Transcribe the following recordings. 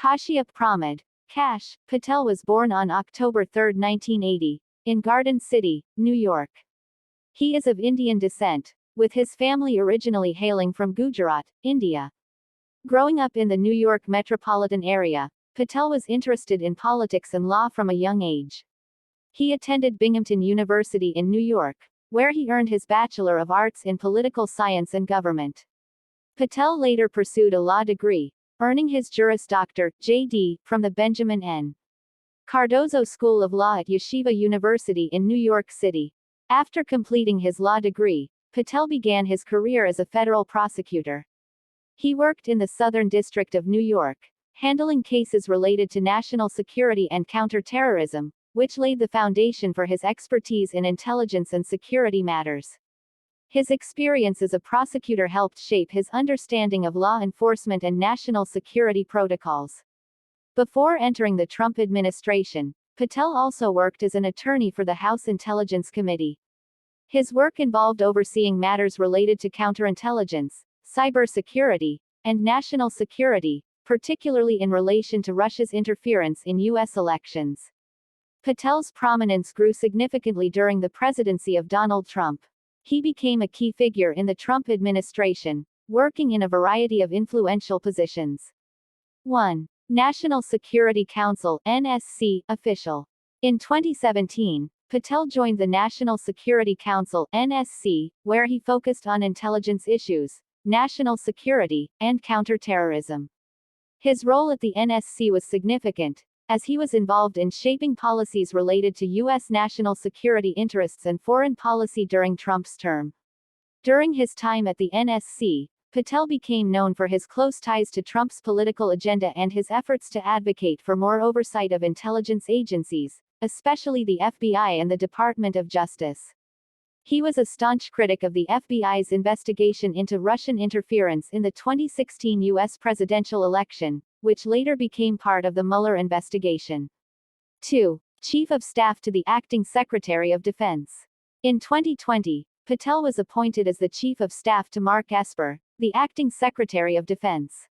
Kashyap Pramod. Kash Patel was born on October 3, 1980, in Garden City, New York. He is of Indian descent, with his family originally hailing from Gujarat, India. Growing up in the New York metropolitan area, Patel was interested in politics and law from a young age. He attended Binghamton University in New York, where he earned his Bachelor of Arts in Political Science and Government. Patel later pursued a law degree, earning his Juris Doctor, J.D., from the Benjamin N. Cardozo School of Law at Yeshiva University in New York City. After completing his law degree, Patel began his career as a federal prosecutor. He worked in the Southern District of New York, handling cases related to national security and counterterrorism, which laid the foundation for his expertise in intelligence and security matters. His experience as a prosecutor helped shape his understanding of law enforcement and national security protocols. Before entering the Trump administration, Patel also worked as an attorney for the House Intelligence Committee. His work involved overseeing matters related to counterintelligence, cybersecurity, and national security, particularly in relation to Russia's interference in U.S. elections. Patel's prominence grew significantly during the presidency of Donald Trump. He became a key figure in the Trump administration, working in a variety of influential positions. 1. National Security Council (NSC) official. In 2017, Patel joined the National Security Council (NSC), where he focused on intelligence issues, national security, and counterterrorism. His role at the NSC was significant, as he was involved in shaping policies related to U.S. national security interests and foreign policy during Trump's term. During his time at the NSC, Patel became known for his close ties to Trump's political agenda and his efforts to advocate for more oversight of intelligence agencies, especially the FBI and the Department of Justice. He was a staunch critic of the FBI's investigation into Russian interference in the 2016 U.S. presidential election, which later became part of the Mueller investigation. 2. Chief of Staff to the Acting Secretary of Defense. In 2020, Patel was appointed as the Chief of Staff to Mark Esper, the Acting Secretary of Defense.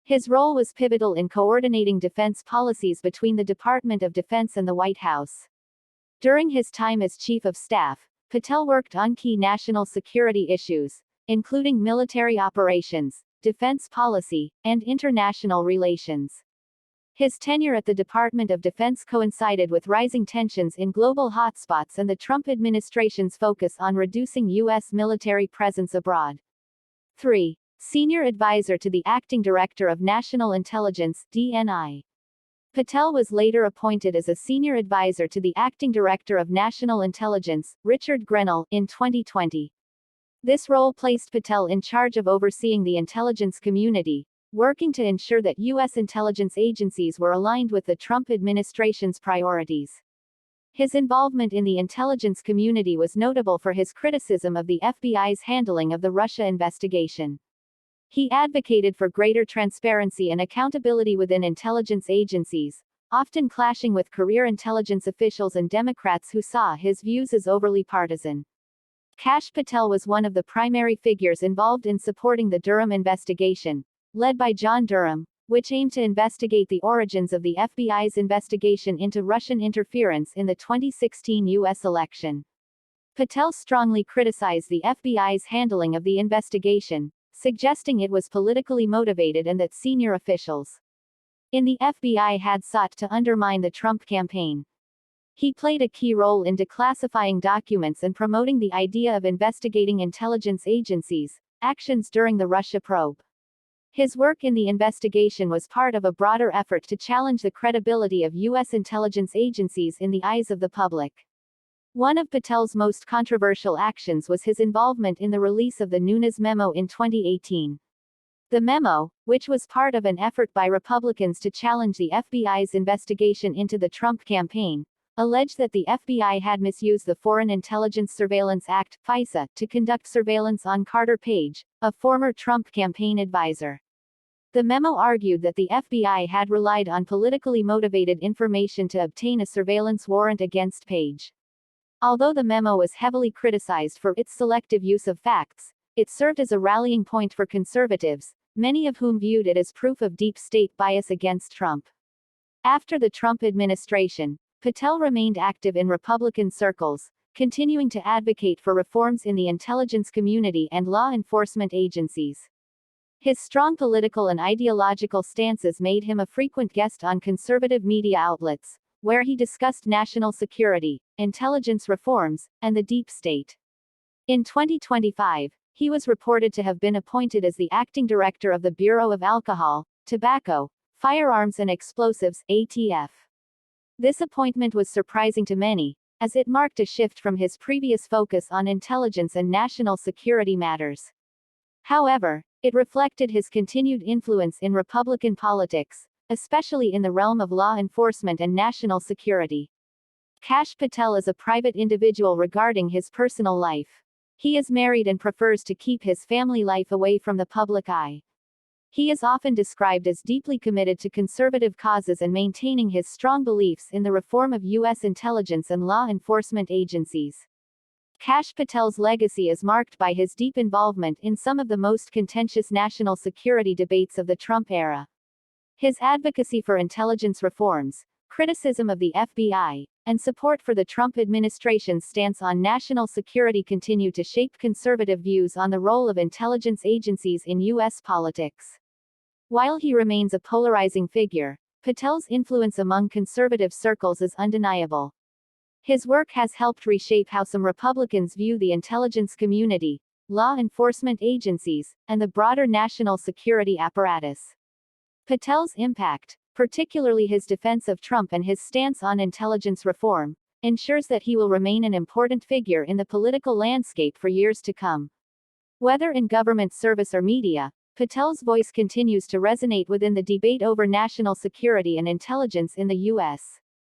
His role was pivotal in coordinating defense policies between the Department of Defense and the White House. During his time as Chief of Staff, Patel worked on key national security issues, including military operations, defense policy, and international relations. His tenure at the Department of Defense coincided with rising tensions in global hotspots and the Trump administration's focus on reducing U.S. military presence abroad. 3. Senior Advisor to the Acting Director of National Intelligence, DNI. Patel was later appointed as a senior advisor to the Acting Director of National Intelligence, Richard Grenell, in 2020. This role placed Patel in charge of overseeing the intelligence community, working to ensure that U.S. intelligence agencies were aligned with the Trump administration's priorities. His involvement in the intelligence community was notable for his criticism of the FBI's handling of the Russia investigation. He advocated for greater transparency and accountability within intelligence agencies, often clashing with career intelligence officials and Democrats who saw his views as overly partisan. Kash Patel was one of the primary figures involved in supporting the Durham investigation, led by John Durham, which aimed to investigate the origins of the FBI's investigation into Russian interference in the 2016 U.S. election. Patel strongly criticized the FBI's handling of the investigation, suggesting it was politically motivated and that senior officials in the FBI had sought to undermine the Trump campaign. He played a key role in declassifying documents and promoting the idea of investigating intelligence agencies' actions during the Russia probe. His work in the investigation was part of a broader effort to challenge the credibility of U.S. intelligence agencies in the eyes of the public. One of Patel's most controversial actions was his involvement in the release of the Nunes memo in 2018. The memo, which was part of an effort by Republicans to challenge the FBI's investigation into the Trump campaign, alleged that the FBI had misused the Foreign Intelligence Surveillance Act, FISA, to conduct surveillance on Carter Page, a former Trump campaign advisor. The memo argued that the FBI had relied on politically motivated information to obtain a surveillance warrant against Page. Although the memo was heavily criticized for its selective use of facts, it served as a rallying point for conservatives, many of whom viewed it as proof of deep state bias against Trump. After the Trump administration, Patel remained active in Republican circles, continuing to advocate for reforms in the intelligence community and law enforcement agencies. His strong political and ideological stances made him a frequent guest on conservative media outlets, where he discussed national security, intelligence reforms, and the deep state. In 2025, he was reported to have been appointed as the acting director of the Bureau of Alcohol, Tobacco, Firearms and Explosives, ATF. This appointment was surprising to many, as it marked a shift from his previous focus on intelligence and national security matters. However, it reflected his continued influence in Republican politics, especially in the realm of law enforcement and national security. KASH Patel is a private individual regarding his personal life. He is married and prefers to keep his family life away from the public eye. He is often described as deeply committed to conservative causes and maintaining his strong beliefs in the reform of U.S. intelligence and law enforcement agencies. KASH Patel's legacy is marked by his deep involvement in some of the most contentious national security debates of the Trump era. His advocacy for intelligence reforms, criticism of the FBI, and support for the Trump administration's stance on national security continue to shape conservative views on the role of intelligence agencies in U.S. politics. While he remains a polarizing figure, Patel's influence among conservative circles is undeniable. His work has helped reshape how some Republicans view the intelligence community, law enforcement agencies, and the broader national security apparatus. Patel's impact, particularly his defense of Trump and his stance on intelligence reform, ensures that he will remain an important figure in the political landscape for years to come. Whether in government service or media, Patel's voice continues to resonate within the debate over national security and intelligence in the U.S.